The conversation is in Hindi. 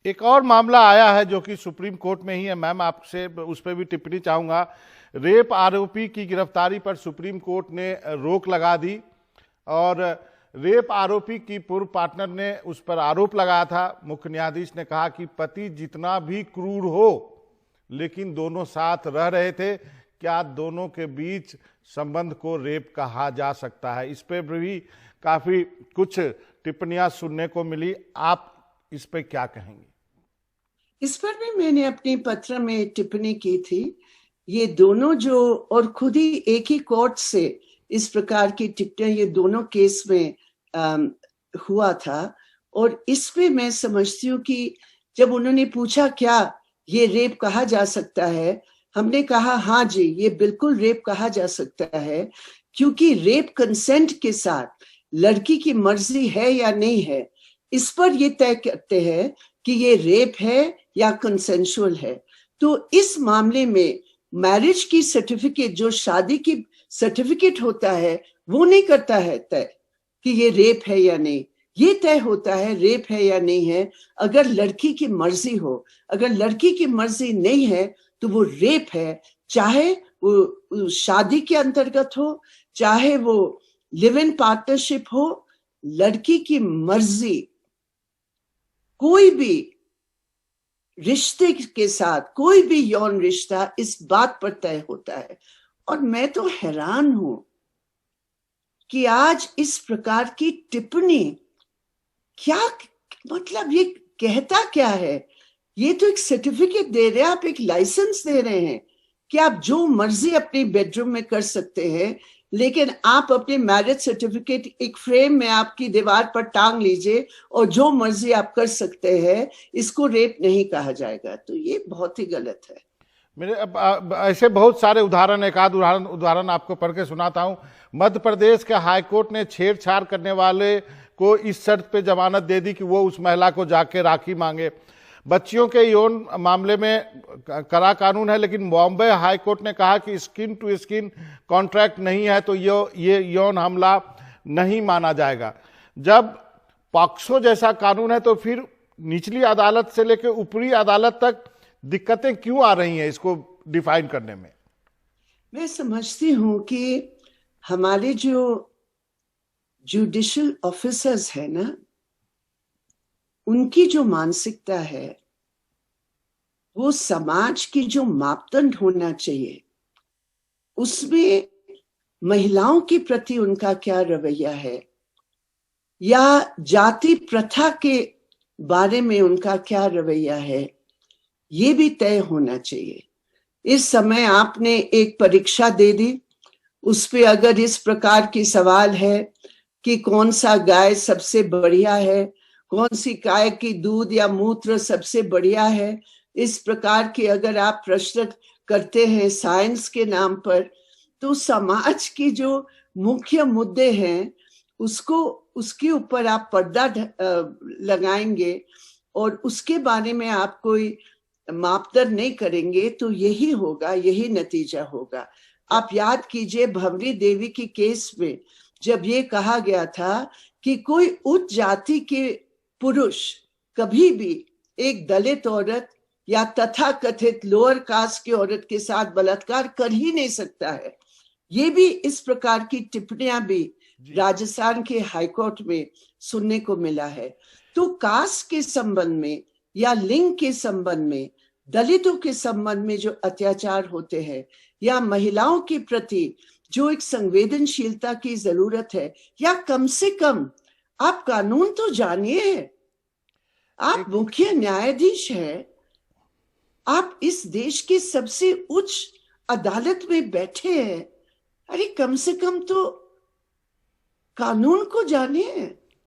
एक और मामला आया है जो कि सुप्रीम कोर्ट में ही है। मैम, आपसे उस पर भी टिप्पणी चाहूंगा। रेप आरोपी की गिरफ्तारी पर सुप्रीम कोर्ट ने रोक लगा दी और रेप आरोपी की पूर्व पार्टनर ने उस पर आरोप लगाया था। मुख्य न्यायाधीश ने कहा कि पति जितना भी क्रूर हो, लेकिन दोनों साथ रह रहे थे, क्या दोनों के बीच संबंध को रेप कहा जा सकता है? इस पर भी काफी कुछ टिप्पणियां सुनने को मिली। आप इस पर क्या कहेंगे? इस पर भी मैंने अपने पत्र में टिप्पणी की थी। ये दोनों जो और खुद ही एक ही कोर्ट से इस प्रकार की टिप्पणियां ये दोनों केस में हुआ था। और इसमें मैं समझती हूँ कि जब उन्होंने पूछा क्या ये रेप कहा जा सकता है, हमने कहा हाँ जी, ये बिल्कुल रेप कहा जा सकता है, क्योंकि रेप कंसेंट के साथ लड़की की मर्जी है या नहीं है, इस पर ये तय करते हैं कि ये रेप है या कंसेंशुअल है। तो इस मामले में मैरिज की सर्टिफिकेट, जो शादी की सर्टिफिकेट होता है, वो नहीं करता है तय कि ये रेप है या नहीं। ये तय होता है रेप है या नहीं है अगर लड़की की मर्जी हो। अगर लड़की की मर्जी नहीं है तो वो रेप है, चाहे वो शादी के अंतर्गत हो, चाहे वो लिव इन पार्टनरशिप हो। लड़की की मर्जी कोई भी रिश्ते के साथ, कोई भी यौन रिश्ता इस बात पर तय होता है। और मैं तो हैरान हूं कि आज इस प्रकार की टिप्पणी, क्या मतलब ये कहता क्या है? ये तो एक सर्टिफिकेट दे रहे हैं, आप एक लाइसेंस दे रहे हैं कि आप जो मर्जी अपनी बेडरूम में कर सकते हैं, लेकिन आप अपने मैरिज सर्टिफिकेट एक फ्रेम में आपकी दीवार पर टांग लीजिए और जो मर्जी आप कर सकते हैं, इसको रेप नहीं कहा जाएगा। तो ये बहुत ही गलत है। मेरे ऐसे बहुत सारे उदाहरण, एक आध उदाहरण आपको पढ़ के सुनाता हूं। मध्य प्रदेश के हाईकोर्ट ने छेड़छाड़ करने वाले को इस शर्त पे जमानत दे दी कि वो उस महिला को जाके राखी मांगे। बच्चियों के यौन मामले में कड़ा कानून है, लेकिन बॉम्बे हाईकोर्ट ने कहा कि स्किन टू स्किन कॉन्ट्रैक्ट नहीं है तो ये यौन हमला नहीं माना जाएगा। जब पॉक्सो जैसा कानून है तो फिर निचली अदालत से लेकर ऊपरी अदालत तक दिक्कतें क्यों आ रही हैं इसको डिफाइन करने में? मैं समझती हूं कि हमारे जो जुडिशियल ऑफिसर्स है ना, उनकी जो मानसिकता है, वो समाज की जो मापदंड होना चाहिए उसमें महिलाओं के प्रति उनका क्या रवैया है, या जाति प्रथा के बारे में उनका क्या रवैया है, ये भी तय होना चाहिए। इस समय आपने एक परीक्षा दे दी, उस पे अगर इस प्रकार की सवाल है कि कौन सा गाय सबसे बढ़िया है, कौन सी गाय की दूध या मूत्र सबसे बढ़िया है, इस प्रकार के अगर आप प्रश्न करते हैं साइंस के नाम पर, तो समाज की जो मुख्य मुद्दे हैं उसके ऊपर आप पर्दा लगाएंगे और उसके बारे में आप कोई मापदंड नहीं करेंगे, तो यही होगा, यही नतीजा होगा। आप याद कीजिए भवनी देवी के केस में जब ये कहा गया था कि कोई उच्च जाति के पुरुष कभी भी एक दलित औरत या तथाकथित लोअर कास्ट की औरत के साथ बलात्कार कर ही नहीं सकता है। ये भी इस प्रकार की टिप्पणियां भी राजस्थान के हाईकोर्ट में सुनने को मिला है। तो कास्ट के संबंध में या लिंग के संबंध में, दलितों के संबंध में जो अत्याचार होते हैं, या महिलाओं के प्रति जो एक संवेदनशीलता की जरूरत है, या कम से कम आप कानून तो जानिए। आप मुख्य न्यायाधीश हैं, आप इस देश की सबसे उच्च अदालत में बैठे हैं। अरे कम से कम तो कानून को जानिए।